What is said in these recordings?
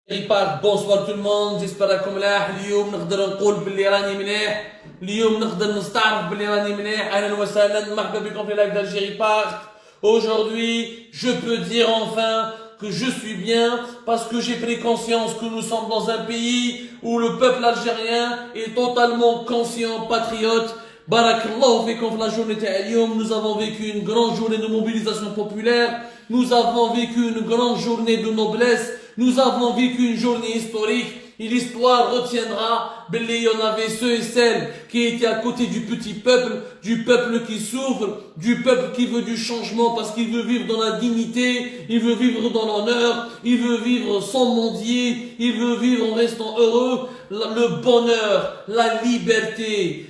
Bonsoir tout le monde, j'espère que ملاح. اليوم نقدر نقول باللي راني مليح. اليوم نقدر نستعرف باللي راني مليح. اهلا وسهلا مرحبا بكم في لايف d'Algérie Part. Aujourd'hui, je peux dire enfin que je suis bien parce que j'ai pris conscience que nous sommes dans un pays où le peuple algérien est totalement conscient, patriote. Barakallahu fikum la journée d'aujourd'hui. Nous avons vécu une grande journée de mobilisation populaire. Nous avons vécu une grande journée de noblesse. Nous avons vécu une journée historique. Et l'histoire retiendra, il y en avait ceux et celles qui étaient à côté du petit peuple, du peuple qui souffre, du peuple qui veut du changement parce qu'il veut vivre dans la dignité, il veut vivre dans l'honneur, il veut vivre sans mendier, il veut vivre en restant heureux. Le bonheur, la liberté,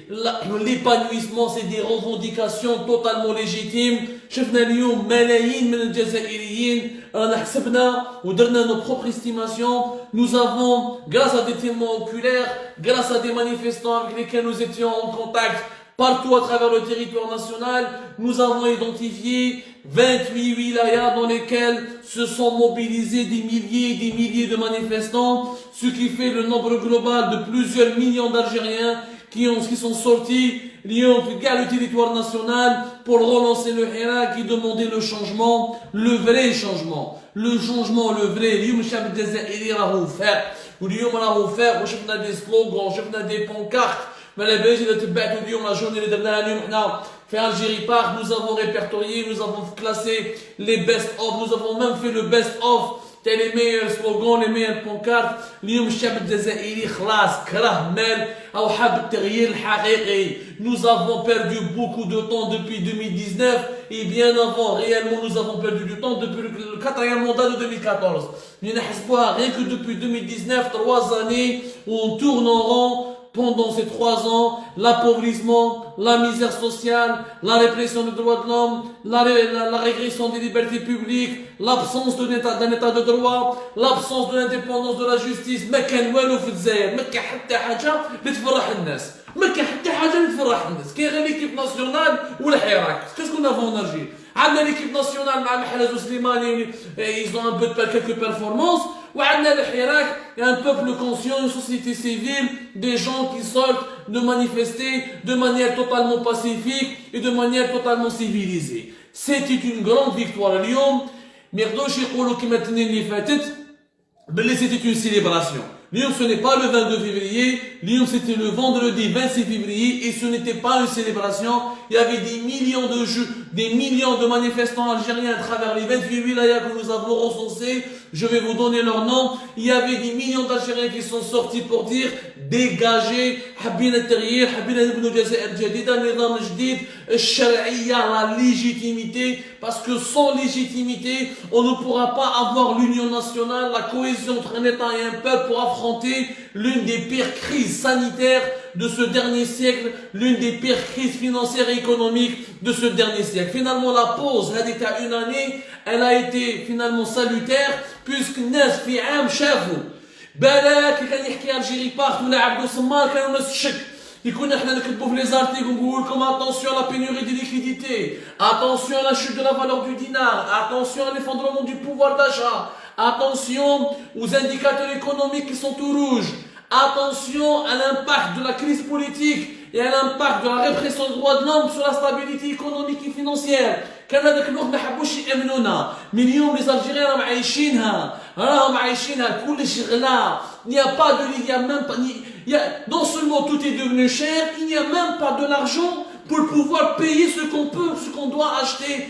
l'épanouissement, c'est des revendications totalement légitimes. شفنا اليوم ملايين من الجزائريين رانا حسبنا ودرنا nos propres estimations. Nous avons, grâce à des témoins oculaires, grâce à des manifestants avec lesquels nous étions en contact partout à travers le territoire national, nous avons identifié 28 wilayas dans lesquels se sont mobilisés des milliers et des milliers de manifestants, ce qui fait le nombre global de plusieurs millions d'Algériens qui sont sortis le territoire national pour relancer le Hirak, qui demandait le changement, le vrai changement, le vrai. اليوم الشعب الجزائري راهو فاق واليوم راهو فاق وشفنا دي سلوغون وشفنا دي بونكارت. ما على باليش اذا تبعتوا اليوم لا جورني اللي درناها اليوم حنا في Algérie Part. Nous avons répertorié, nous avons classé les best of, nous avons même fait le best of. T'as les meilleurs slogans, les meilleures pancartes. اليوم الشعب الجزائري خلاص كره مال او حاب التغيير الحقيقي. Nous avons perdu beaucoup de temps depuis 2019 et bien avant, réellement nous avons perdu du temps depuis le quatrième mandat de 2014. Nous n'avons rien que depuis 2019, 3 années où on tourne en rond. Pendant ces 3 ans, l'appauvrissement, la misère sociale, la répression des droits de l'homme, la régression des libertés publiques, l'absence d'un état de droit, l'absence de l'indépendance de la justice. ما كان والو في الجزائر، ما كان حتى حاجة اللي تفرح الناس، ما كان حتى حاجة اللي تفرح الناس. كاين غير ليكيب ناسيونال والحراك. Qu'est-ce qu'on a en Algérie? عندنا l'équipe nationale مع محرز وسليماني, ils ont un peu de quelques performances. وعندنا الحراك, un peuple conscient, une société civile, des gens qui sortent de manifester de manière totalement pacifique et de manière totalement civilisée. C'était une grande victoire. اليوم ما يقدروش يقولوا كما الاثنين اللي فاتت بلي c'était une célébration. Lyon, ce n'est pas le 22 février, Lyon c'était le vendredi 26 février et ce n'était pas une célébration. Il y avait des millions de manifestants algériens à travers les 28 wilayas que nous avons recensés. Je vais vous donner leurs noms. Il y avait des millions d'Algériens qui sont sortis pour dire dégagez, حابين التغيير, حابين نبنوا جزائر جديدة, النظام الجديد, الشرعية, la légitimité, parce que sans légitimité, on ne pourra pas avoir l'union nationale, la cohésion entre un État et un peuple pour affronter l'une des pires crises sanitaires de ce dernier siècle, l'une des pires crises financières et économiques de ce dernier siècle. Finalement, la pause, elle était à 1 année, elle a été finalement salutaire, puisque الناس في عام شافوا بالك كان يحكي Algérie Part ولا عبدو سمار كانوا الناس تشك. يكون احنا نكتبوا في les articles ونقول لكم attention à la pénurie des liquidités, attention à la chute de la valeur du dinar, attention à l'effondrement du pouvoir d'achat, attention aux indicateurs économiques qui sont tout rouges, attention à l'impact de la crise politique et à l'impact de la répression des droits de l'homme sur la stabilité économique et financière. كان هذاك الوقت ما حبوش يأمنونا. من اليوم les Algériens راهم عايشينها كلش غلا. Il n'y a pas de, il y a même pas, non seulement tout est devenu cher, il n'y a même pas de l'argent pour pouvoir payer ce qu'on peut, ce qu'on doit acheter.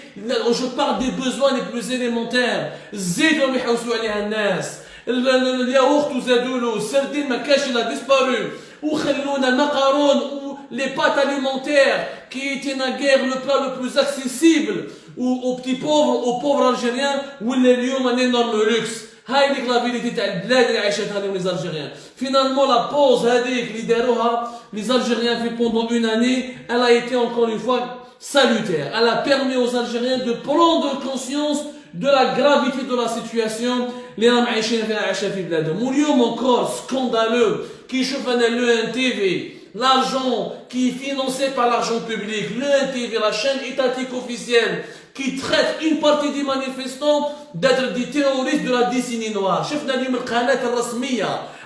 Je parle des besoins les plus élémentaires. الزيت اللي يحوسوا عليها الناس, الياغورت وزادوا له, السردين ما كاش, il a disparu. وخلونا المقارون ou les pâtes alimentaires qui étaient naguère le plat le plus accessible aux petits pauvres, aux pauvres algériens, ولا اليوم un énorme luxe. هاي ديك لا فيليتي تاع البلاد اللي عايشتها اليوم les Algériens. Finalement la pause هذيك اللي داروها les Algériens fait pendant 1 année, elle a été encore une fois salutaire. Elle a permis aux Algériens de prendre conscience de la gravité de la situation اللي راهم عايشين فيها عايشه في بلادهم. واليوم encore scandaleux كي يشوف انا لو ان تي في, l'argent qui est financé par l'argent public, le NTV, la chaîne étatique officielle, qui traite une partie des manifestants d'être des terroristes de la décennie noire. شفنا اليوم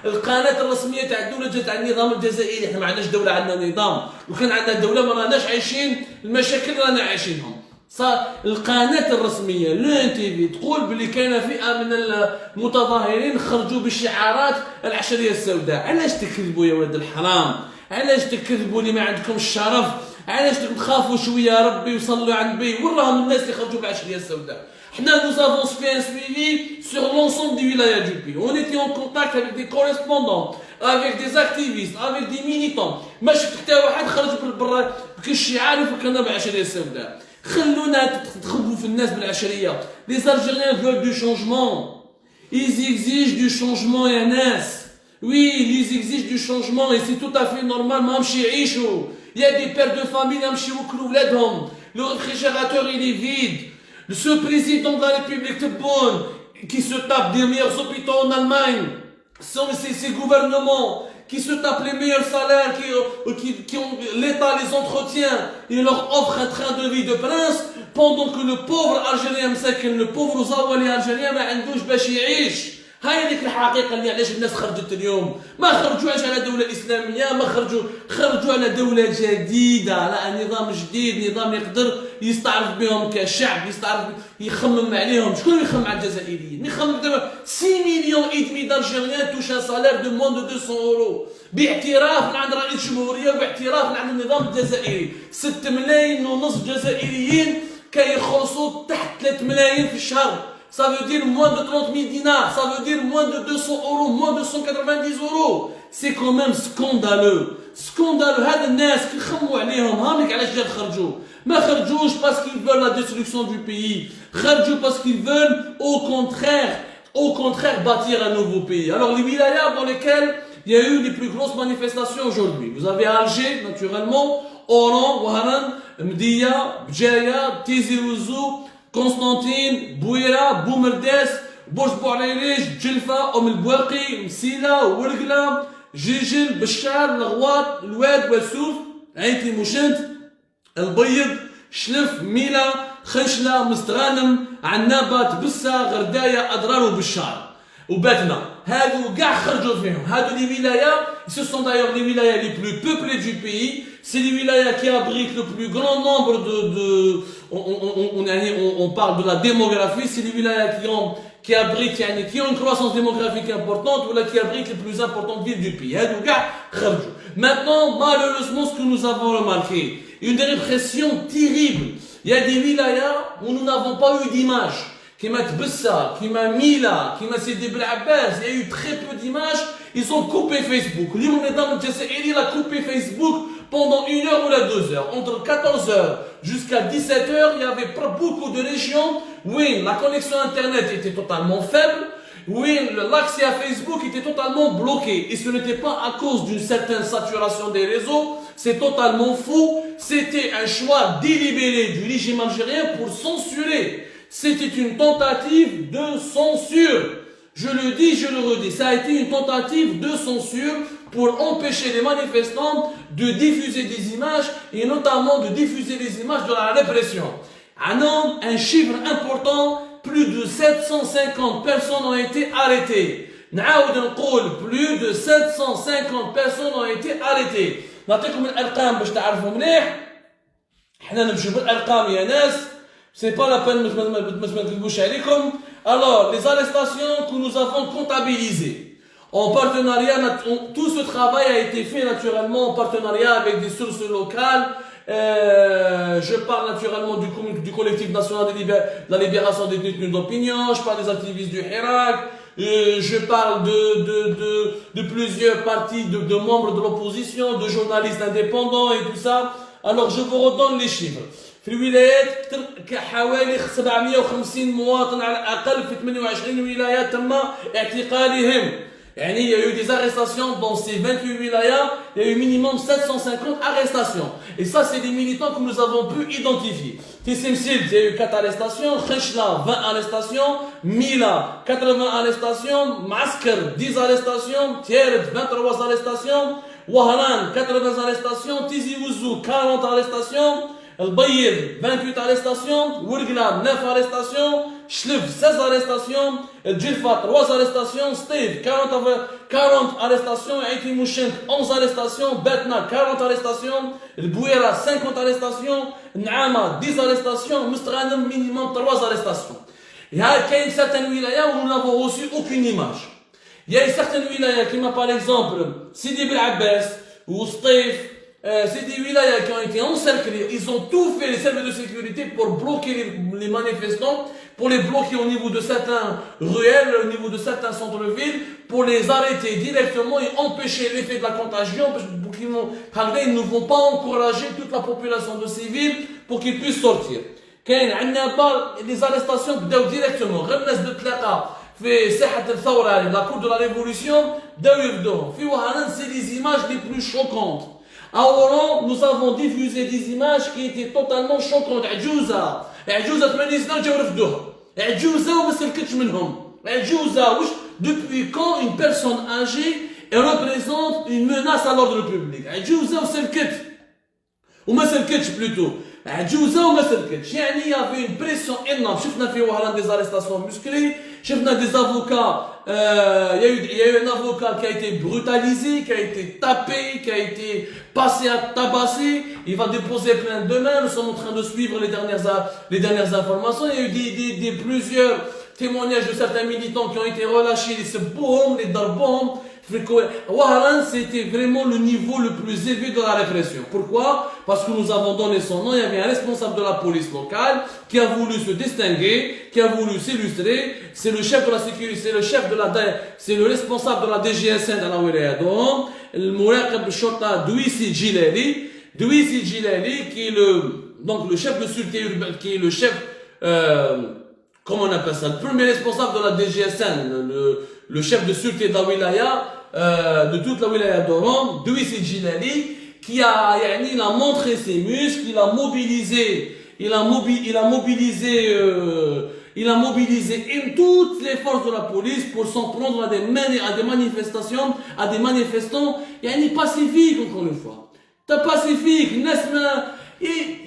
القناة الرسمية تاع الدولة جات على النظام الجزائري. احنا ما عندناش دولة، عندنا نظام. لو كان عندنا دولة ما راناش عايشين المشاكل اللي رانا عايشينهم. القناة الرسمية لون تي في تقول بلي كاينة فئة من المتظاهرين خرجوا بشعارات العشرية السوداء. علاش تكذبوا يا ولد الحرام؟ علاش تكذبوا اللي ما عندكم الشرف؟ علاش تخافوا شوية يا ربي وصلوا على النبي؟ وراهم الناس اللي خرجوا بالعشرية السوداء. Nous avons fait un suivi sur l'ensemble des wilayas du pays. On était en contact avec des correspondants, avec des activistes, avec des militants. ما شفت حتى واحد خرج بالبرا كالشعار يفكرنا بالعشرية السوداء. خلونا تخبوا في الناس بالعشرية. Les Algériens veulent du changement. Ils exigent du changement يا ناس. Oui, ils exigent du changement et c'est tout à fait normal. ما مشي يعيشوا. Il y a des pères de famille ما مشي يوكلوا ولادهم. Le réfrigérateur il est vide. Ce président de la République Tebboune qui se tape des meilleurs hôpitaux en Allemagne, ces gouvernements qui se tapent les meilleurs salaires, qui ont l'État les entretient et leur offre un train de vie de prince, pendant que le pauvre Algérien مساكن, le pauvre زاولي algérien ما عندوش باش يعيش. هاي ذيك الحقيقة اللي علاش الناس خرجت اليوم. ما خرجوش على دولة إسلامية، ما خرجوا على دولة جديدة، على نظام جديد، نظام يقدر يستعرف بهم كشعب، يستعرف يخمم عليهم. شكون يخمم على الجزائريين؟ يخمم دابا 6 مليون ادمي d'Algériens touchent un salaire de moins de 200 euros باعتراف من عند رئيس الجمهورية وباعتراف من عند النظام الجزائري. 6 ملايين ونص جزائريين كيخلصوا تحت 3 ملايين في الشهر. Ça veut dire moins de 30 000 dinars, ça veut dire moins de 200 euros, moins de 190 euros. C'est quand même scandaleux. Scandaleux. هذا الناس كي نخموا عليهم هامك علاش جا خرجوا. ما خرجوش parce qu'ils veulent la destruction du pays. خرجوا parce qu'ils veulent au contraire bâtir un nouveau pays. Alors les wilayas dans lesquels il y a eu les plus grosses manifestations aujourd'hui. Vous avez Alger naturellement, Oran, Ouaran, Mdia, Bjaya, Tizi Ouzou, قسطنطين، بويرة، بومرداس، بورس بوعليليج، جلفة، أم البواقي، مسيلة، ورقلة، جيجل، بشار، الغواط، الواد، والسوف، عين تيموشنت، البيض، شلف، ميلا، خنشلة، مستغانم، عنابة، تبسة، غرداية، أضرار وبشار. وباتنا هادو كاع خرجوا فيهم. هادو les wilayas, ce sont d'ailleurs les wilayas les plus peuplés du pays. C'est les wilayas qui abritent le plus grand nombre on parle de la démographie. C'est les wilayas qui abritent qui ont une croissance démographique importante ou là qui abritent les plus importantes villes du pays. هادو كاع خرجوا. Maintenant malheureusement ce que nous avons remarqué, une répression terrible. Il y a des wilayas où nous n'avons pas eu d'image. Kima Tbessa, Kima Mila, Kima Sidi Bel Abbas, il y a eu très peu d'images, ils ont coupé Facebook. L'Imounedam Djassairi a coupé Facebook pendant 1 heure ou 2 heures. Entre 14 heures jusqu'à 17 heures, il y avait pas beaucoup de régions où la connexion Internet était totalement faible, où l'accès à Facebook était totalement bloqué. Et ce n'était pas à cause d'une certaine saturation des réseaux, c'est totalement faux. C'était un choix délibéré du régime algérien pour censurer. C'était une tentative de censure. Je le dis, je le redis. Ça a été une tentative de censure pour empêcher les manifestants de diffuser des images et notamment de diffuser les images de la répression. Un chiffre important, plus de 750 personnes ont été arrêtées. Plus de 750 personnes ont été arrêtées. نعطيكم الأرقام باش تعرفوا مليح. احنا نمشيو بالأرقام يا ناس. C'est pas la peine de. Alors, les arrestations que nous avons comptabilisées en partenariat, tout ce travail a été fait naturellement en partenariat avec des sources locales. Je parle naturellement du collectif national de la libération des détenus d'opinion, je parle des activistes du Hirak, je parle de plusieurs partis, de membres de l'opposition, de journalistes indépendants et tout ça. Alors, je vous redonne les chiffres. في الولايات حوالي 750 مواطن على الأقل في 28 ولاية تم اعتقالهم. يعني il y a eu des arrestations dans ces 28 wilayas, il y a eu minimum 750 arrestations. Et ça, c'est des militants que nous avons pu identifier. Tissimsil, il y a eu 4 arrestations, Kheshla, 20 arrestations, Mila, 80 arrestations, Masker, 10 arrestations, Tieret, 23 arrestations, Wahran, 80 arrestations, Tizi Ouzou, 40 arrestations, البيض 28 arrestations, Wurglam 9 arrestations, Shlef 16 arrestations, Djilfa 3 arrestations, Steve 40 arrestations, Aïti Mouchenk 11 arrestations, Betna 40 arrestations, Bouira 50 arrestations, N'ama 10 arrestations, Mustranam minimum 3 arrestations. Il y a une certaine wilaya où nous n'avons reçu aucune image. Il y a une certaine wilaya qui m'a par exemple Sidi Bel Abbas ou Steve. C'est des wilayas qui ont été encerclés, ils ont tout fait les services de sécurité pour bloquer les manifestants, pour les bloquer au niveau de certains ruelles, au niveau de certains centres-villes, pour les arrêter directement et empêcher l'effet de la contagion, pour qu'ils ne vont pas encourager toute la population de civils pour qu'ils puissent sortir. كاين عندنا les arrestations بداو directement غير الناس تتلاقى في ساحة الثورة la cour de la révolution بداو يبدوهم في وهران c'est les images les plus choquantes. À Oran, nous avons diffusé des images qui étaient totalement choquantes. عجوزة 8 سنين جاو رفدوها. عجوزة وما سلكتش منهم. عجوزة depuis quand une personne âgée représente une menace à l'ordre public. عجوزة وسلكت. وما سلكتش plutôt. عجوزة وما سلكتش. يعني il y avait une pression énorme. شفنا في وهران des arrestations musclées. شفنا des avocats. Il y a eu un avocat qui a été brutalisé, qui a été tapé, qui a été passé à tabasser. Il va déposer plainte demain. Nous sommes en train de suivre les dernières informations. Il y a eu plusieurs témoignages de certains militants qui ont été relâchés. Les Sebboum, les Darboum. Waharan, c'était vraiment le niveau le plus élevé de la répression. Pourquoi? Parce que nous avons donné son nom. Il y avait un responsable de la police locale qui a voulu se distinguer, qui a voulu s'illustrer. C'est le chef de la sécurité, c'est le responsable de la DGSN dans la wilaya d'Oran, le Mouraqab Shota Douissi Djilali, qui est le chef de sécurité urbaine, qui est le chef, comment on appelle ça, le premier responsable de la DGSN, le chef de sécurité de la wilaya, de toute la wilaya d'Oran, Douissi Djilali, qui a montré ses muscles, il a mobilisé toutes les forces de la police pour s'en prendre à des manifestations, à des manifestants, pacifiques encore une fois. T'as pacifique, il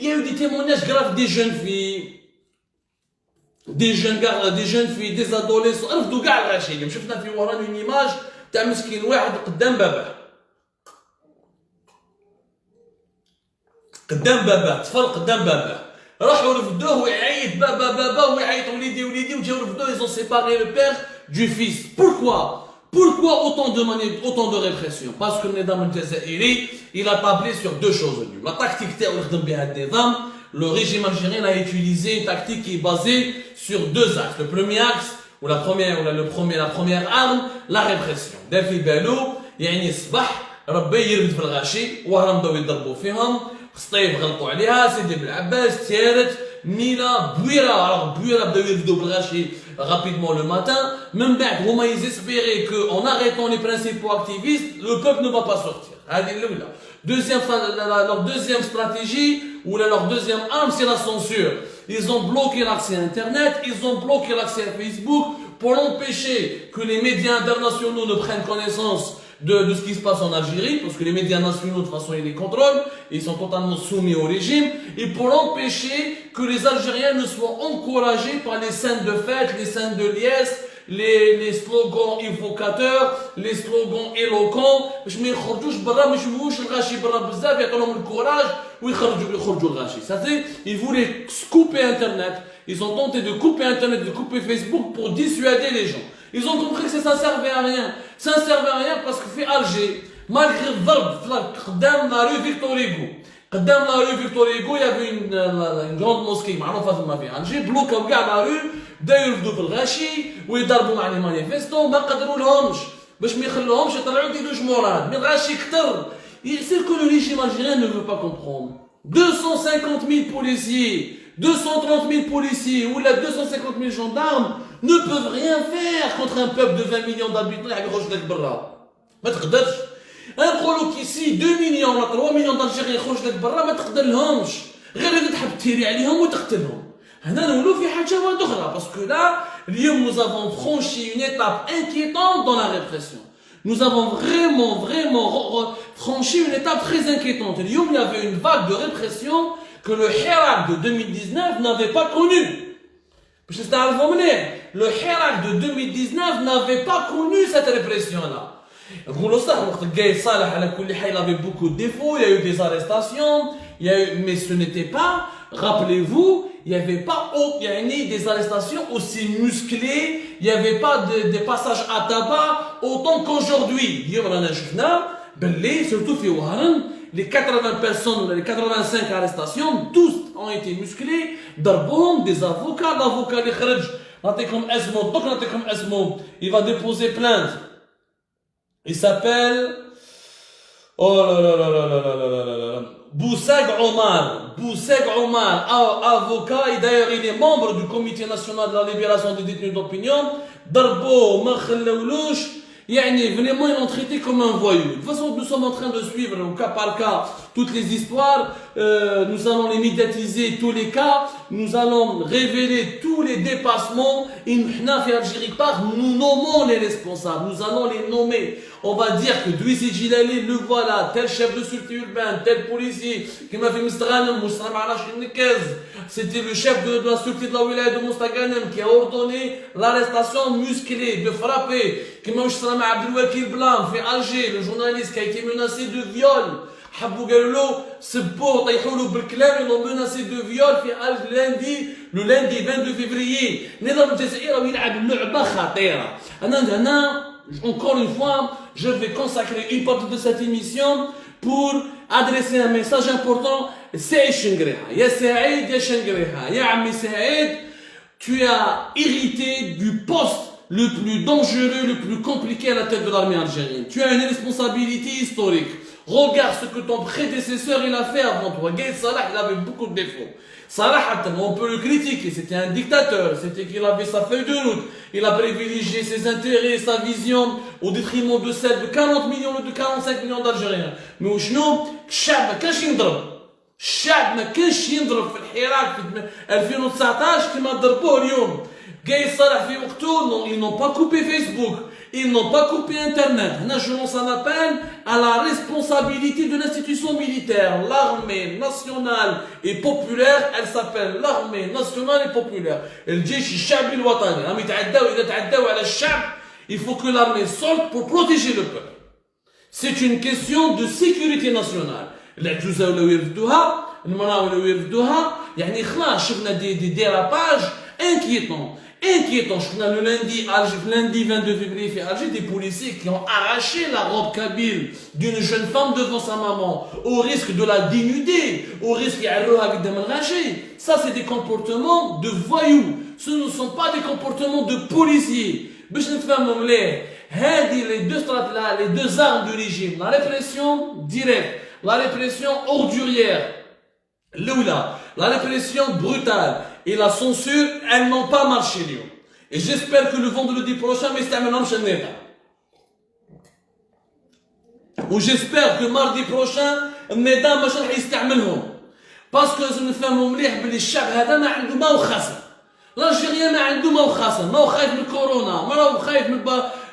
y a eu des témoignages graves des jeunes filles, des adolescents. رفضوا كاع الغاشي. شفنا في وهران une image تاع مسكين واحد قدام باباه طفل قدام باباه راحوا رفدوه ويعيط بابا ويعيط وليدي وجاو رفدوه. Ils ont séparé le père du fils. Pourquoi autant de répression? Parce que le Nidam al-Jazairi, il a tablé sur deux choses. La tactique تاعو اللي خدم بها النظام, le régime algérien a utilisé une tactique qui est basée sur deux axes. Le premier axe, la première arme, la répression. دار في بالو يعني الصباح ربي يربد في الغاشي وراهم بداو يضربوا فيهم. سطيف غلطوا عليها, سيدي بالعباس, تيارت, Mila, Bouira بداو يرفدوا بالغاشي rapidement le matin. Même بعد هما ils qu'en arrêtant les principaux activistes, le peuple ne va pas sortir. Leur deuxième stratégie, ou leur deuxième arme, c'est la censure. Ils ont bloqué l'accès à Internet, ils ont bloqué l'accès à Facebook pour empêcher que les médias internationaux ne prennent connaissance de ce qui se passe en Algérie, parce que les médias nationaux, de toute façon, ils les contrôlent, ils sont totalement soumis au régime, et pour empêcher que les Algériens ne soient encouragés par les scènes de fête, les scènes de liesse, les slogans évocateurs, les slogans éloquents, باش ما يخرجوش برا, ما يشوفوش الغاشي برا بزاف, يعطولهم الكوراج ويخرجوا الغاشي. C'est-à-dire, ils voulaient couper Internet, ils ont tenté de couper Internet, de couper Facebook pour dissuader les gens. Ils ont compris que ça ne servait à rien. Ça ne servait à rien parce que في Alger, malgré الضرب قدام la rue Victor Hugo, قدام la rue Victor Hugo, il y avait une grande mosquée معروفة ثم في Alger, بلوكاو كاع la rue, بداو يرفدوا في الغاشي ويضربوا مع لي مانيفيستون, ما قدروا لهمش باش ما يخلوهمش يطلعوا يديروا جمورات. مي الغاشي كثر. C'est que le régime algérien ne veut pas comprendre. 250 000 policiers, 230 000 policiers ou 250 000 gendarmes ne peuvent rien faire contre un peuple de 20 millions d'habitants. ما تقدرش. نقولوا كيسي 2 millions ولا 3 millions d'Algériens يخرجوا لك برا, ما تقدر لهمش. غير إذا تحب تيري عليهم وتقتلهم. هنا نقولوا في حاجة واحدة أخرى, parce que là, اليوم nous avons franchi une étape inquiétante dans la répression. Nous avons vraiment franchi une étape très inquiétante. Il y avait une vague de répression que le Hirak de 2019 n'avait pas connu. Le Hirak de 2019 n'avait pas connu cette répression-là. Il avait beaucoup de défauts, il y a eu des arrestations, mais ce n'était pas, rappelez-vous, il n'y avait pas des arrestations aussi musclées, il n'y avait pas des passages à tabac autant qu'aujourd'hui. Surtout les 80 personnes, les 85 arrestations, tous ont été musclés, des avocats, l'avocat il va déposer plainte. Il s'appelle Boussag Omar, avocat, et d'ailleurs il est membre du comité national de la libération des détenus d'opinion. Darbo, Makhloulouch, vraiment ils l'ont traité comme un voyou. De toute façon, nous sommes en train de suivre au cas par cas toutes les histoires, nous allons les médiatiser tous les cas, nous allons révéler tous les dépassements, et nous nommons les responsables, nous allons les nommer. On va dire que Douissi Djilali, le voilà, tel chef de sûreté urbaine, tel policier, qui m'a fait c'était le chef de la sûreté de la wilaya de Moustaganem qui a ordonné l'arrestation musclée, de frapper, qui m'a Abdelwakil Blanc, fait Alger, le journaliste qui a été menacé de viol. Ils l'ont menacé de viol le lundi 22 février. Encore une fois, je vais consacrer une partie de cette émission pour adresser un message important. Saïd Chengreha. Ya Saïd, ya Chengreha. Ya Ami Saïd, tu as hérité du poste le plus dangereux, le plus compliqué à la tête de l'armée algérienne. Tu as une responsabilité historique. Regarde ce que ton prédécesseur il a fait avant toi. Gaïd Salah, il avait beaucoup de défauts. Salah, on peut le critiquer, c'était un dictateur, c'était qu'il avait sa feuille de route, il a privilégié ses intérêts, sa vision, au détriment de celle de 40 millions ou de 45 millions d'Algériens. Mais au genou, الشعب ما كانش ينضرب. الشعب ما كانش ينضرب في الحراك في 2019 كما ضربوه اليوم. Gaïd Salah في وقته, ils n'ont pas coupé Facebook. Ils n'ont pas coupé Internet. Je lance un appel à la responsabilité de l'institution militaire. L'armée nationale et populaire, elle s'appelle l'armée nationale et populaire. Il faut que l'armée sorte pour protéger le peuple. C'est une question de sécurité nationale. Des dérapages inquiétants. Le lundi 22 février, à Alger, des policiers qui ont arraché la robe kabyle d'une jeune femme devant sa maman, au risque de la dénuder, au risque de ça, c'est des comportements de voyous. Ce ne sont pas des comportements de policiers. Les deux armes du régime, la répression directe, la répression ordurière, la répression brutale et la censure, elles n'ont pas marché. Et j'espère que le vendredi prochain, ou j'espère que mardi prochain, parce que je ne fais l'Algérien ما عنده ما خاصة، ما خايف من الكورونا، ما خايف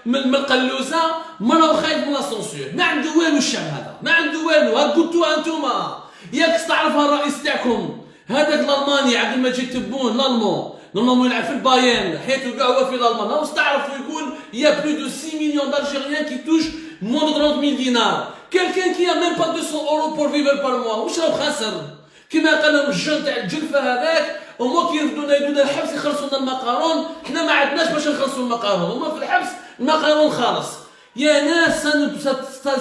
من القلوزة، ما خايف من السنسور، ما عنده والو الشعب هذا، ما عنده والو. ها قلتوها انتوما، ياك تعرفها الرئيس تاعكم هذاك الالماني عبد المجيد تبون الالمان، نورمالمون يلعب في البايرن، حياته كاع هو في الالمان، واش تعرفوا يقول يا بلو دو 6 millions d'Algériens qui touchent moins de 30 000 dinars. Quelqu'un qui a même pas 200 € pour vivre par mois، واش راهو خاسر؟ كما قال لهم الجن تاع الجلفة هذاك، هما كيرفدونا يدونا الحبس يخلصوا لنا المقارون، حنا ما عندناش باش نخلصوا المقارون، هما في الحبس المقارون خالص. يا ناس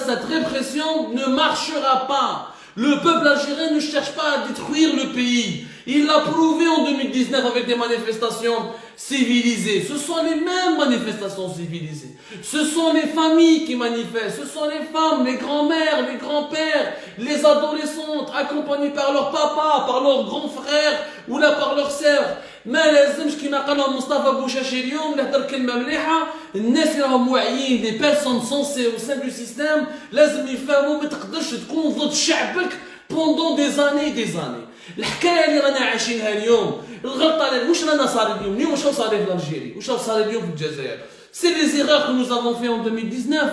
cette répression ne marchera pas. Le peuple algérien ne cherche pas à détruire le pays. Il l'a prouvé en 2019 avec des manifestations civilisées. Ce sont les mêmes manifestations civilisées. Ce sont les familles qui manifestent. Ce sont les femmes, les grands-mères, les grands-pères, les adolescentes accompagnées par leur papa, par leurs grands frères ou là par leurs sœurs. ما لازمش كما قال مصطفى بوشاشي اليوم اللي هضر كلمه مليحه، الناس اللي راهم واعيين دي بيرسون سونسي او سان دو سيستيم لازم يفهموا ما تقدرش تكون ضد شعبك بوندون دي زاني دي زاني. الحكايه اللي رانا عايشينها اليوم، الغلطه اللي واش رانا صار اليوم واش صار في الجزائر، واش صار اليوم في الجزائر. C'est les erreurs que nous avons fait en 2019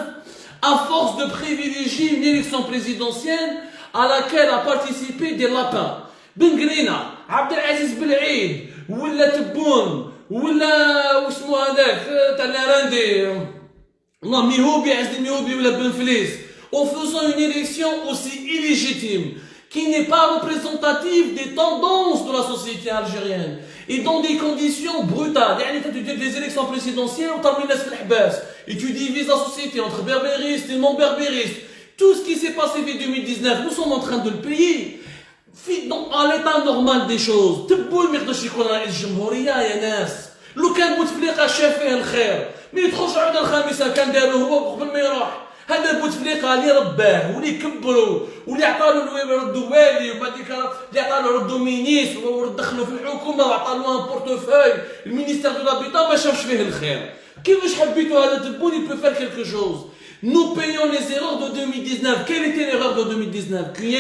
à force de privilégier une élection présidentielle à laquelle a participé des lapins. بن قرينه عبد العزيز بالعيد ولا تبون ولا واسمو هذاك تاع لاراندي الله ميهوبي عزيز ميهوبي ولا بن فليس en faisant une élection aussi illégitime qui n'est pas représentative des tendances de la société algérienne et dans des conditions brutales. يعني tu dis des élections présidentielles où tu الناس في الحباس et tu divises la société entre berbéristes et non berbéristes. Tout ce qui s'est passé en 2019, nous sommes en train de le payer. À l'état normal des choses تبون ما يقدرش يكون رئيس الجمهورية يا ناس لو كان بوتفليقة شاف فيه الخير ما يدخلش عود الخامسة كان دارو هو قبل ما يروح هذا بوتفليقة اللي رباه واللي كبروا واللي عطالو ردو والي وبعديك اللي عطالو ردو مينيس ودخلو في الحكومة وعطالو ان بورتوفوي المينيستير دو لابيتون ما شافش فيه الخير كيفاش حبيتوا هذا تبون il peut faire quelque chose. Nous payons les erreurs de 2019. Quelle était l'erreur de 2019? Il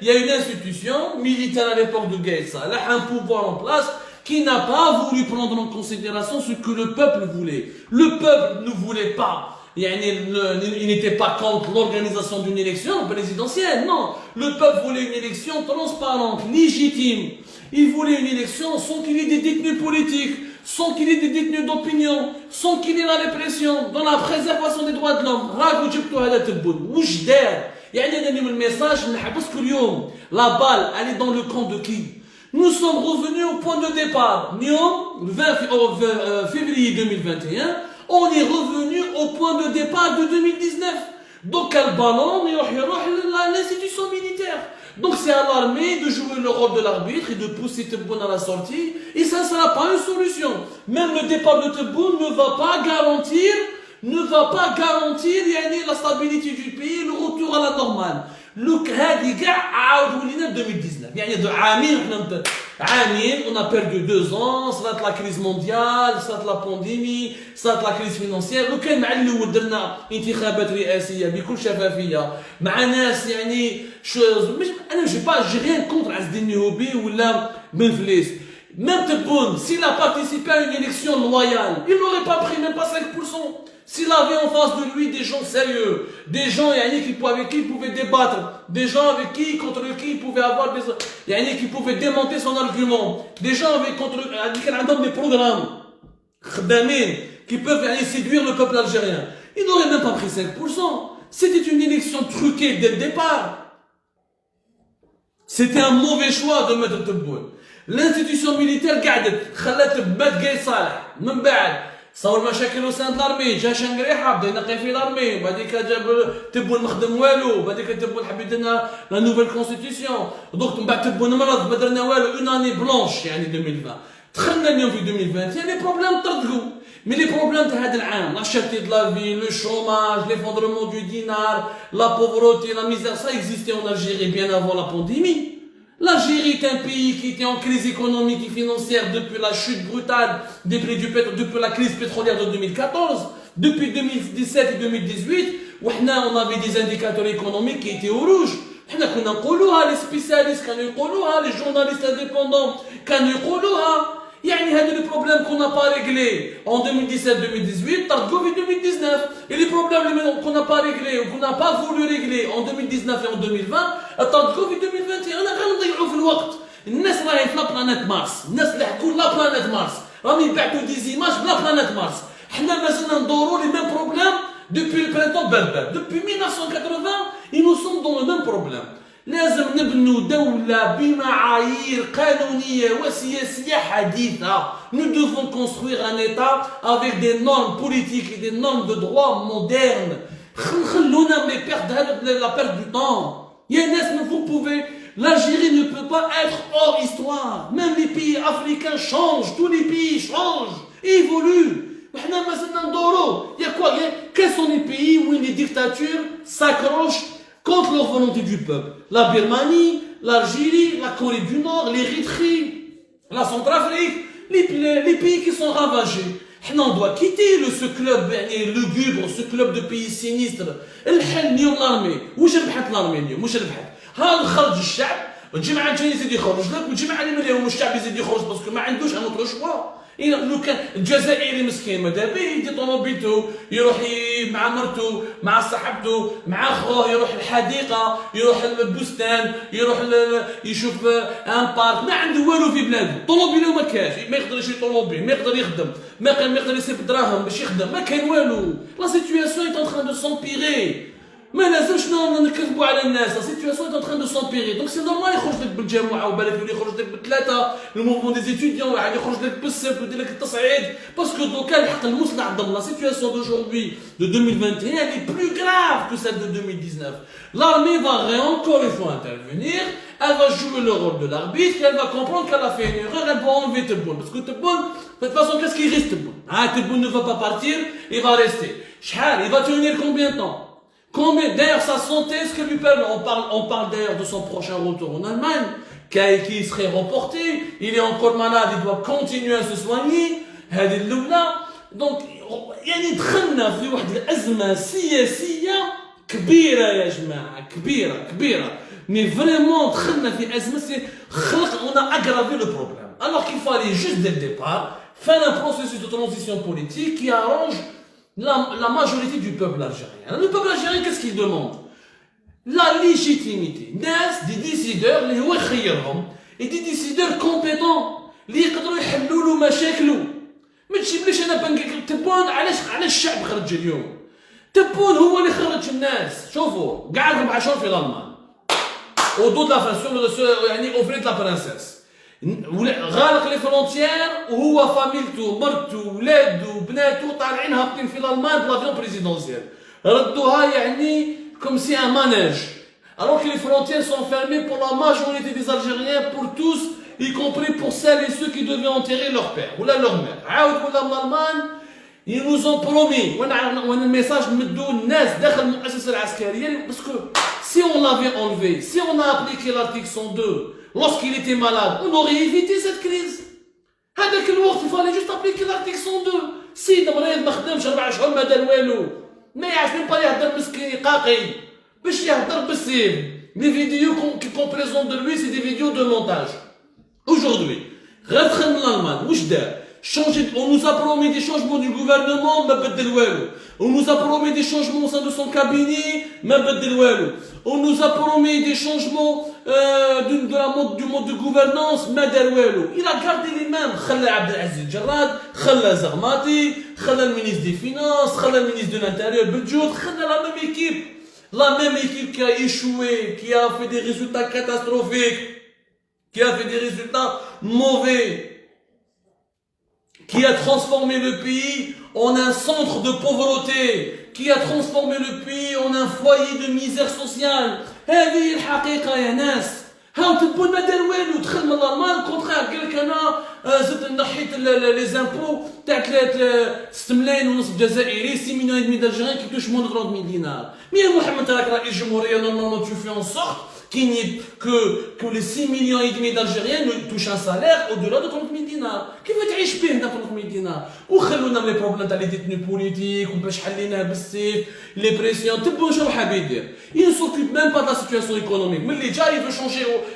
y a une institution militaire à l'époque de Gaït Salah, un pouvoir en place qui n'a pas voulu prendre en considération ce que le peuple voulait. Le peuple ne voulait pas. Il n'était pas contre l'organisation d'une élection présidentielle, non. Le peuple voulait une élection transparente, légitime. Il voulait une élection sans qu'il y ait des détenus politiques, sans qu'il y ait des détenus d'opinion, sans qu'il y ait la répression, dans la préservation des droits de l'homme. راكو جبتوا هذا تبون واش دار يعني هذا من الميساج نحبسكم اليوم la balle elle est dans le camp de qui. Nous sommes revenus au point de départ اليوم 20 février 2021 on est revenu au point de départ de 2019 donc le ballon يروح l'institution militaire. Donc c'est à l'armée de jouer le rôle de l'arbitre et de pousser Tebboune à la sortie. Et ça ne sera pas une solution. Même le départ de Tebboune ne va pas garantir la stabilité du pays, le retour à la normale. هذه كاع عاودوا لينا 2019 يعني دو عامين حنا عامين on a perdu 2 ans صارت la crise mondiale صارت la pandémie صارت la crise financière لو كان مع الاول درنا انتخابات رئاسيه بكل شفافيه مع ناس يعني مش انا جي rien contre عز الدين النهوبي ولا بن فليس même Tebboune s'il a participé à une élection loyale il n'aurait pas pris même pas 5%. S'il avait en face de lui des gens sérieux, des gens avec qui il pouvait débattre, des gens contre qui il pouvait avoir qui pouvaient démonter son argument, des gens des programmes qui peuvent séduire le peuple algérien, il n'aurait même pas pris 5%. C'était une élection truquée dès le départ. C'était un mauvais choix de mettre Tebboune. L'institution militaire قعدت خلات بات قايد صالح من بعد صار مشاكل وساند لارمي جا شنقريحه بدا ينقي في لارمي وبعديك جاب تبون مخدم والو وبعديك تبون حب يدينا لا نوفيل كونستيتيسيون دوك من بعد تبون مرض ما درنا والو اون اني بلونش يعني 2020 دخلنا اليوم في 2021 لي بروبليم طردقوا مي لي بروبليم تاع هذا العام لا شارتي دو لا في لو شوماج ليفوندرمون دو دينار لا بوفروتي لا ميزير ça existait en Algérie bien avant la pandémie. L'Algérie est un pays qui était en crise économique et financière depuis la chute brutale des prix du pétrole, depuis la crise pétrolière de 2014, depuis 2017 et 2018, où on avait des indicateurs économiques qui étaient au rouge. Les spécialistes, les journalistes indépendants, les problèmes qu'on n'a pas réglés en 2017-2018, t'as vu 2019. Et les problèmes qu'on n'a pas réglés ou qu'on n'a pas voulu régler en 2019 et en 2020, t'as vu 2021. On a rien ضيعوا في الوقت. الناس راهي في لا بلانيت مارس، الناس اللي حكوا لا بلانيت مارس، راهم يبعثوا دي زيماج بلا بلانيت مارس. حنا مازلنا ندوروا les mêmes problèmes depuis le printemps berbère. Depuis 1980, et nous sommes dans le même problème. لازم نبنوا دولة بمعايير قانونية وسياسية حديثة. Nous devons construire un État avec des normes politiques et des normes de droit modernes. خلونا la perte du temps. Vous pouvez. L'Algérie ne peut pas être hors histoire. Même les pays africains changent. Tous les pays changent. Évoluent. Il y a quoi? Quels sont les pays où les dictatures s'accrochent contre la volonté du peuple? La Birmanie, l'Algérie, la Corée du Nord, l'Érythrée, la Centrafrique, les pays qui sont ravagés. On doit quitter ce club lugubre, ce club de pays sinistres. L'armée. Où j'ai l'armée? هذا خرج الشعب والجماعه الجايه يزيد يخرج لك والجماعه اللي ما لهم الشعب يزيد يخرج باسكو ما عندوش ان اوتر شوا لو كان الجزائري مسكين ماذا به يدي طوموبيلته يروح مع مرته مع صاحبته مع خوه يروح الحديقه يروح البستان يروح يشوف ان بارك ما عنده والو في بلاده طوموبيله ما كاش ما يقدر يشري طوموبيل ما يقدر يخدم ما يقدر يصرف دراهم باش يخدم ما كاين والو لا سيتوياسيون اي ان تران دو سومبيري ما لازمش نكذبوا على الناس لا سيتوياسيون اي ان تران دو سومبيري دونك سي نورمال يخرج لك بالجامعه وبالك يولي يخرج لك بالثلاثه الموفمون دي زيتيديون واحد يخرج لك بالسبت ويدير لك التصعيد باسكو دوكا الحق المصنع ضمن لا سيتوياسيون دوجوردي دو 2021 elle est plus grave que celle de 2019 l'armée va encore une fois intervenir elle va jouer le rôle de l'arbitre elle va comprendre qu'elle a fait une erreur elle va enlever Tebboune parce que Tebboune de toute façon qu'est-ce qui risque Tebboune Tebboune ne va pas partir il va rester il va tenir combien de temps D'ailleurs, sa santé, ce que lui permet, on parle d'ailleurs de son prochain retour en Allemagne, qui serait reporté, il est encore malade, il doit continuer à se soigner, donc, يعني دخلنا في واحد الأزمة سياسية كبيرة يا جماعة كبيرة mais vraiment دخلنا في أزمة on a aggravé le problème alors qu'il fallait juste dès le départ faire un processus de transition politique qui arrange la majorité du peuple algérien. Le peuple algérien, qu'est-ce qu'il demande? La légitimité. Des décideurs, et des décideurs compétents, اللي يقدروا يحلوا له مشاكله. ما تجيبليش انا بنقول تبون علاش الشعب خرج اليوم؟ تبون هو اللي خرج الناس. شوفوا قاعد 4 شهور في الالمان. ودود لا فرانسيون يعني اوفريت لا برنسيس. غالق لي فرونتيير وهو فاميلته مرته ولاده بناته طالعين هابطين في الالمان بلافيون بريزيدونسيال ردوها يعني كوم سي ان ماناج alors que les frontières sont fermées pour la majorité des Algériens pour tous y compris pour celles et ceux qui devaient enterrer leur père ou leur mère عاود ولا من الالمان ils nous ont promis وانا الميساج نمدو الناس داخل المؤسسه العسكريه parce que si on l'avait enlevé si on a appliqué l'article 102 lorsqu'il était malade, on aurait évité cette crise. هذاك الوقت il fallait juste appliquer l'article 102. سيد مريض ما خدمش 4 شهور ما دار والو. ما يعرفش même pas يهضر مسكين قاقي. باش يهضر بالسيف. Les vidéos qu'on présente de lui, c'est des vidéos de montage. Aujourd'hui, غير دخل من الألمان واش دار؟ On nous a promis des changements du gouvernement, ما بدل والو. On nous a promis des changements au sein de son cabinet, ما بدل والو. On nous a promis des changements du mode de gouvernance, ما دار والو. Il a gardé les mêmes. خلى عبد العزيز الجراد, خلى زغماطي, خلى le ministre des Finances, خلى le ministre de l'Intérieur Beljoud, خلى la même équipe. La même équipe qui a échoué, qui a fait des résultats catastrophiques, qui a fait des résultats mauvais, qui a transformé le pays en un centre de pauvreté, qui a transformé le pays en un foyer de misère sociale. هذه الحقيقة يا ناس. هاو تبون ما دار والو دخل من الألمان كونترير قال لك أنا زدت نحيت لي زامبو تاع 6 ملايين ونص جزائري 6 مليون et demi d'Algériens qui touchent moins de 30 000 dinars. Mais يا محمد راك رئيس جمهورية normalement tu fais en sorte qu'il n'y ait que les 6 millions et demi d'Algériens touchent un salaire au-delà de 30 000 dinars. كيف تعيش به هنا 30 000 دينار؟ وخلونا من لي بروبليم تاع لي ديتني بوليتيك وباش حليناه بالسيف لي بريسيون تبعوا شنو حاب يدير. Il ne s'occupe même pas de la situation économique. ملي جا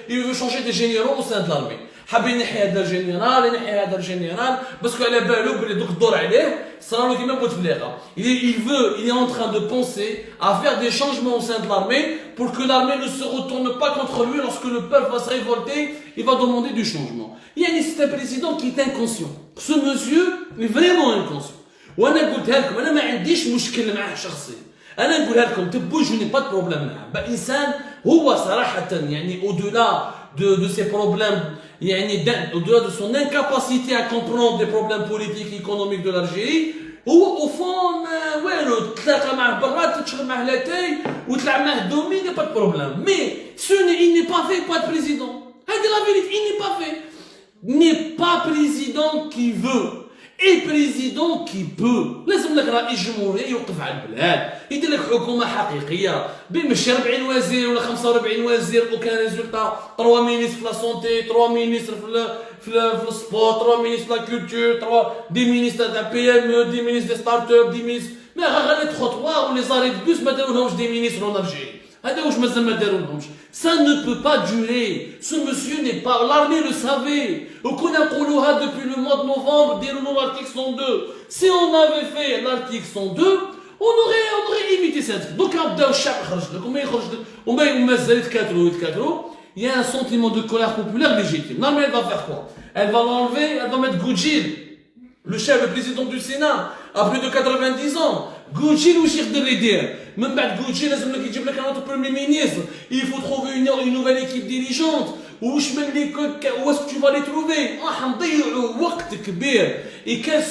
il veut changer des généraux au sein de l'armée. حاب ينحي هذا الجنرال ينحي هذا الجنرال باسكو على بالو بلي دوك الدور عليه صرالو كيما بوتفليغه. Il est en train de penser à faire des changements au sein de l'armée pour que l'armée ne se retourne pas contre lui lorsque le peuple va se révolter, il va demander du changement. C'est un président qui est inconscient. Ce monsieur est vraiment inconscient. وانا قلتها لكم انا ما عنديش مشكل معاه شخصيا. انا نقولها لكم تبو جو ني با دو بروبليم معاه. انسان هو صراحه يعني au-delà de ses problèmes يعني au-delà de son incapacité à comprendre les problèmes politiques et économiques de l'Algérie هو au fond والو تلاقى معاه برا تشرب معاه لاتاي وتلعب معاه دومي il n'y a pas de problème. Mais il n'est pas fait pour être président. هذه la vérité, il n'est pas fait. N'est pas président qui veut et président qui peut. لازم لك رئيس جمهورية يوقف على البلاد يدير لك حكومة حقيقية بيمشي 40 وزير ولا 45 وزير وكان ريزولتا 3 مينيستر في لا سونتي 3 مينيستر في السبور 3 مينيستر في لا كولتور 3 دي مينيستر تاع بي ام او دي مينيستر دي ستارت اب دي مينيستر ما غير لي تخوتوار ولي زاري دو بوس ما داروهمش دي مينيستر اون الجيري Ça ne peut pas durer. Ce monsieur n'est pas... L'armée le savait. Depuis le mois de novembre, l'article 102. Si on avait fait l'article 102, on aurait évité ça. Donc, il y a un sentiment de colère populaire légitime. L'armée, elle va faire quoi? Elle va l'enlever, elle va mettre Goudjil, le chef, le président du Sénat, à plus de 90 ans. Goudjil ou Cheikh Derridir. Même pas Goudjil, un premier ministre. Il faut trouver une nouvelle équipe dirigeante. Où est-ce que tu vas les trouver? Et quel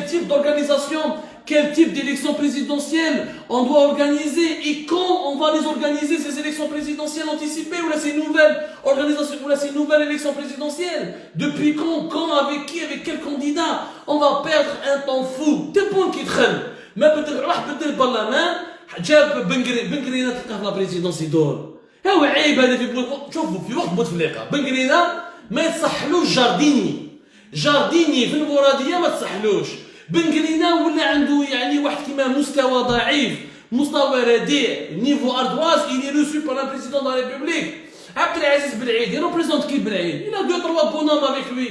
type d'organisation, quel type d'élection présidentielle on doit organiser et quand on va les organiser, ces élections présidentielles anticipées ou là ces nouvelles organisations, ou là ces nouvelles élections présidentielles? Depuis quand, avec qui, avec quel candidat? On va perdre un temps fou. T'es bon qui traîne. Mais peut-être, le Parlement, جاب بنقرينا تلقاه في لا بريزيدونس يدور. هو عيب هذا شوفوا في وقت بوتفليقه بنقرينا ما يتصحلوش جارديني في المراديه ما تصحلوش. بنقرينا ولا عنده يعني واحد كيما مستوى ضعيف، مستوى رديء، نيفو اردواز il est reçu par un président de la République. عبد العزيز بالعيد يريبريزونت كي بالعيد. Il a 2-3 bonhommes avec lui.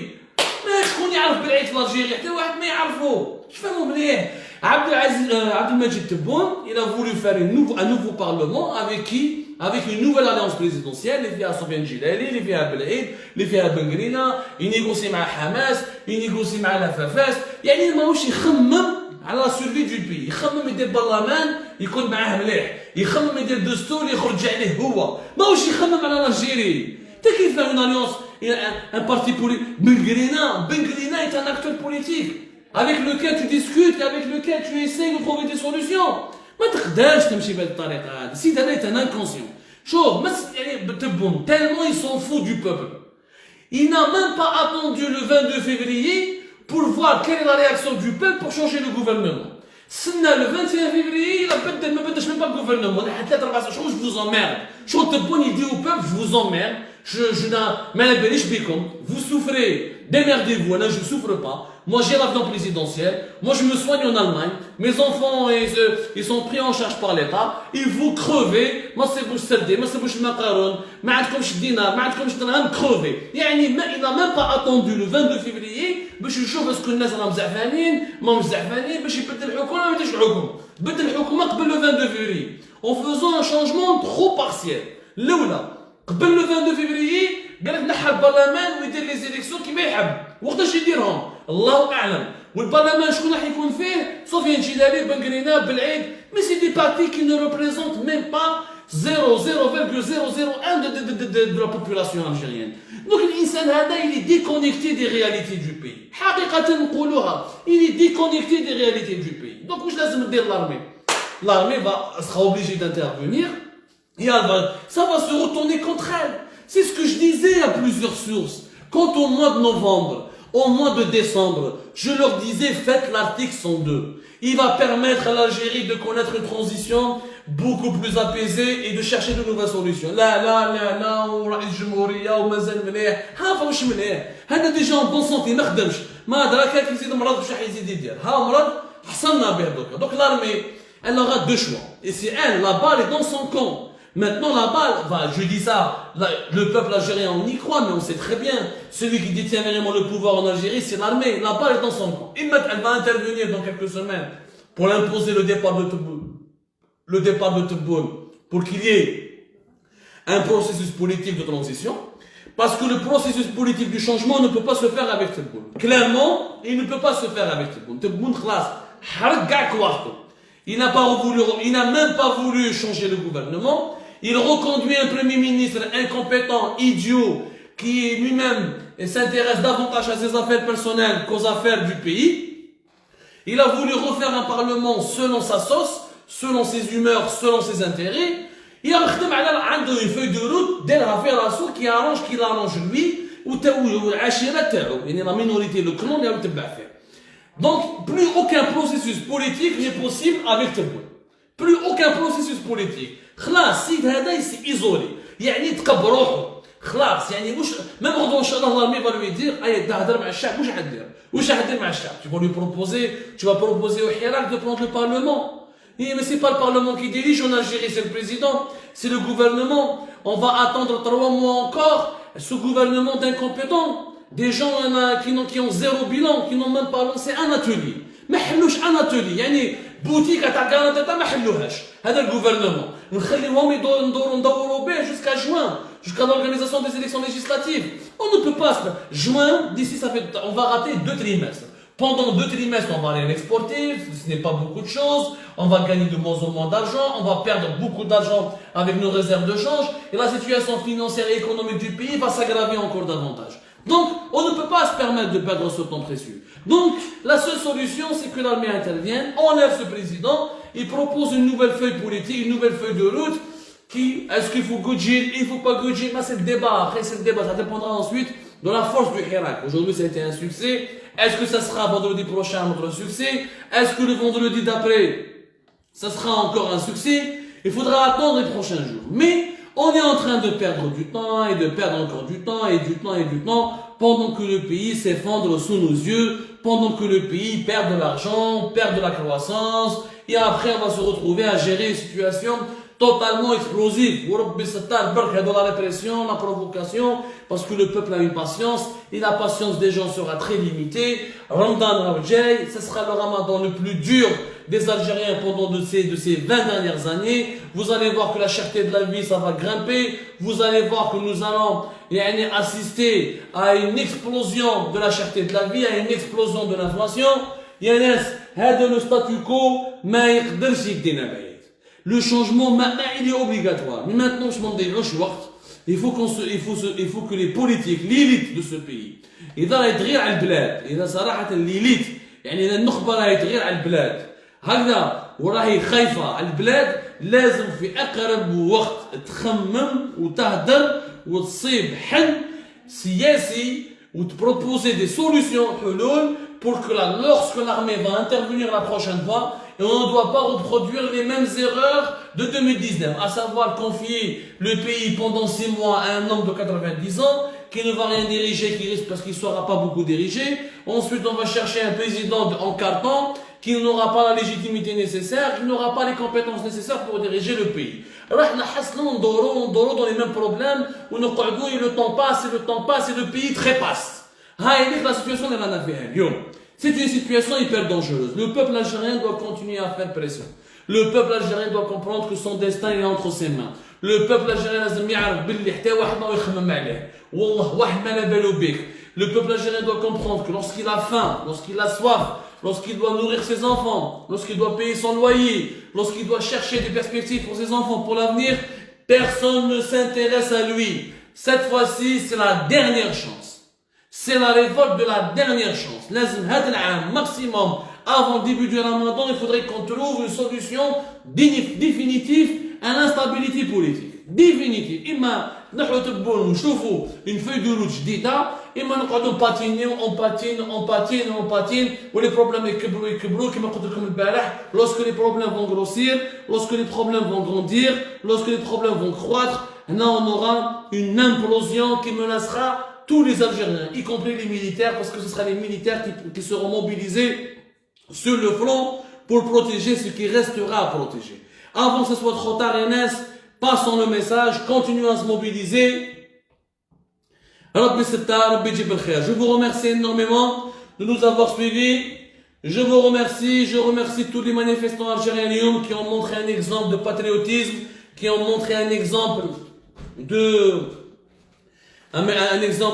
ما شكون يعرف بالعيد في الجيري؟ حتى واحد ما يعرفه. تفهموا مليح. Abdelmajid Tebboune, il a voulu faire un nouveau parlement avec qui? Avec une nouvelle alliance présidentielle. Il vient à Sofiane Jilali, il vient à Belaïd, il vient à Bengrina, il négocie avec Hamas, il négocie avec la Fafas. يعني ماهوش يخمم على la survie du pays. يخمم يدير برلمان يكون معاه مليح. يخمم يدير دستور يخرج عليه هو. ماهوش يخمم على الجيري. T'as qu'il fait une alliance, un parti politique. Bengrina est un acteur politique. Avec lequel tu discutes et avec lequel tu essayes de trouver des solutions. ما تقدرش تمشي بهذه الطريقه هذه. السيد هذا est un inconscient. شوف يعني تبون tellement ils s'en fout du peuple. Il n'a même pas attendu le 22 février pour voir quelle est la réaction du peuple pour changer le gouvernement. سنة le 21 février ما بدش même pas le gouvernement. حتى 3 شهور je vous emmerde. شو تبون il dit au peuple je vous emmerde. ما نباليش بكم. Vous souffrez. Démerdez-vous, là je ne souffre pas. Moi j'ai l'avion présidentiel, moi je me soigne en Allemagne, mes enfants ils sont pris en charge par l'État, ils vous crevez, ما تسيبوش سردي, ما تسيبوش المقارون, ما عندكمش دينار, ما عندكمش درهم, crevez. يعني il n'a même pas attendu le 22 février باش يشوف اسكو الناس راهم زعفانين, ما مش زعفانين, باش يبدل الحكومة ما يبدلش الحكومة. بدل الحكومة قبل le 22 février. En faisant un changement trop partiel. الأولى قبل le 22 février قال لك نحى البرلمان ويدير لي زيليكسيون كيما يحب. وقتاش يديرهم؟ الله اعلم. والبرلمان شكون راح يكون فيه؟ سفيان جلالي, بنقرينا, بالعيد. مي سي دي بارتي كي نو ريبريزونت ميم با 0,001 de la population algérienne. Donc الانسان هذا il est déconnecté des réalités du pays. حقيقة نقولوها, il est déconnecté des réalités du pays. Donc واش لازم دير l'armée? L'armée sera obligée d'intervenir et ça va se retourner contre elle. C'est ce que je disais à plusieurs sources. Quand au mois de novembre, au mois de décembre, je leur disais faites l'article 102. Il va permettre à l'Algérie de connaître une transition beaucoup plus apaisée et de chercher de nouvelles solutions. لا ورئيس الجمهورية ومازال مليح. واش مليح. هذا ديجا en bonne santé ما خدمش. ما دراك هاك يزيد مرض واش راح يزيد يدير. مرض حصلنا به دوكا. Donc l'armée, elle aura deux choix. Et c'est elle, la balle est dans son camp. Maintenant, la balle, je dis ça, le peuple algérien, on y croit, mais on sait très bien, celui qui détient vraiment le pouvoir en Algérie, c'est l'armée. La balle est dans son camp. Elle va intervenir dans quelques semaines pour imposer le départ de Tebboune, pour qu'il y ait un processus politique de transition, parce que le processus politique du changement ne peut pas se faire avec Tebboune. Clairement, il ne peut pas se faire avec Tebboune. Tebboune, il n'a même pas voulu changer le gouvernement. Il reconduit un premier ministre incompétent, idiot, qui lui-même s'intéresse davantage à ses affaires personnelles qu'aux affaires du pays. Il a voulu refaire un parlement selon sa sauce, selon ses humeurs, selon ses intérêts. Il a عنده une feuille de route دارها في راسو qui l'arrange lui والعشيرة تاعو, يعني la minorité, le clan اللي يتبع فيه. Donc, plus aucun processus politique n'est possible avec Tebboune. Plus aucun processus politique. خلاص السيد هذا يسي ايزولي, يعني تكب روحه. خلاص يعني واش ميم غدوه ان شاء الله لارمي va lui dire اي تهضر مع الشعب, واش راح دير مع الشعب? Tu vas lui proposer, tu vas proposer au Hirak de prendre le parlement. Mais c'est pas le Parlement qui dirige en Algérie, c'est le président, c'est le gouvernement. On va attendre 3 mois encore, ce gouvernement d'incompétents. Des gens qui ont zéro bilan, qui n'ont même pas lancé un atelier. ما حلوش un atelier, يعني بوتيك تاع كارانتيتا ما حلوهاش. هذا الgouvernement. نخليوهم ندوروا به jusqu'à juin, jusqu'à l'organisation des élections législatives. On ne peut pas. Juin, d'ici on va rater 2 trimestres. Pendant 2 trimestres, on va rien exporter, ce n'est pas beaucoup de choses, on va gagner de moins en moins d'argent, on va perdre beaucoup d'argent avec nos réserves de change, et la situation financière et économique du pays va s'aggraver encore davantage. Donc, on ne peut pas se permettre de perdre ce temps précieux. Donc, la seule solution, c'est que l'armée intervienne, enlève ce président, il propose une nouvelle feuille politique, une nouvelle feuille de route, est-ce qu'il faut Goudjir, il ne faut pas Goudjir, mais c'est le débat, après c'est le débat, ça dépendra ensuite de la force du Hirak. Aujourd'hui, ça a été un succès. Est-ce que ça sera vendredi prochain notre succès? Est-ce que le vendredi d'après, ça sera encore un succès? Il faudra attendre les prochains jours. Mais, on est en train de perdre du temps, et de perdre encore du temps, et du temps, et du temps, pendant que le pays s'effondre sous nos yeux, pendant que le pays perd de l'argent, perd de la croissance, et après on va se retrouver à gérer une situation totalement explosive. Dans la répression, la provocation, parce que le peuple a une patience, et la patience des gens sera très limitée. Ramadan Raoudjay, ce sera le ramadan le plus dur des Algériens pendant de ces 20 dernières années. Vous allez voir que la cherté de la vie, ça va grimper. Vous allez voir que nous allons assister à une explosion de la cherté de la vie, à une explosion de l'inflation. Le statu quo, le changement maintenant il est obligatoire. Mais maintenant je m'en déroge. Il faut que les politiques, l'élite de ce pays, إذا يتغير على البلاد، إذا صراحة l'élite، يعني النخبة راهي تغير على البلاد، هكذا وراهي خايفة على البلاد، لازم في أقرب وقت تخمم وتهدر وتصيب حل سياسي وتبروبوزي des solutions حلول pour que lorsque l'armée va intervenir la prochaine fois, et on ne doit pas reproduire les mêmes erreurs de 2019, à savoir confier le pays pendant 6 mois à un homme de 90 ans qui ne va rien diriger, qui risque parce qu'il ne saura pas beaucoup diriger. Ensuite, on va chercher un président en carton qui n'aura pas la légitimité nécessaire, qui n'aura pas les compétences nécessaires pour diriger le pays. Alors, on dort dans les mêmes problèmes, où nous regardons et le temps passe, et le pays trépasse. La situation de la c'est une situation hyper dangereuse. Le peuple algérien doit continuer à faire pression. Le peuple algérien doit comprendre que son destin est entre ses mains. Le peuple algérien Le peuple algérien doit comprendre que lorsqu'il a faim, lorsqu'il a soif, lorsqu'il doit nourrir ses enfants, lorsqu'il doit payer son loyer, lorsqu'il doit chercher des perspectives pour ses enfants, pour l'avenir, personne ne s'intéresse à lui. Cette fois-ci, c'est la dernière chance. C'est la révolte de la dernière chance. Maximum, avant le début du Ramadan, il faudrait qu'on trouve une solution définitive à l'instabilité politique. Définitive. Imma نشوفوا une feuille de route جديدة, imma نقعدوا on patine, ou les problèmes يكبروا كما قلت لكم البارح. Lorsque les problèmes vont grossir, lorsque les problèmes vont grandir, lorsque les problèmes vont croître, là on aura une implosion qui menacera tous les Algériens, y compris les militaires, parce que ce sera les militaires qui seront mobilisés sur le front pour protéger ce qui restera à protéger. Avant que ce soit trop tard, passons le message, continuons à se mobiliser. Je vous remercie énormément de nous avoir suivis. Je remercie tous les manifestants algériens qui ont montré un exemple de patriotisme, qui ont montré un exemple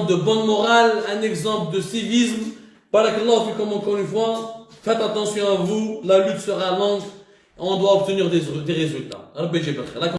de bonne morale, un exemple de civisme. Barakallahu fikum encore une fois. Faites attention à vous, la lutte sera longue, on doit obtenir des résultats.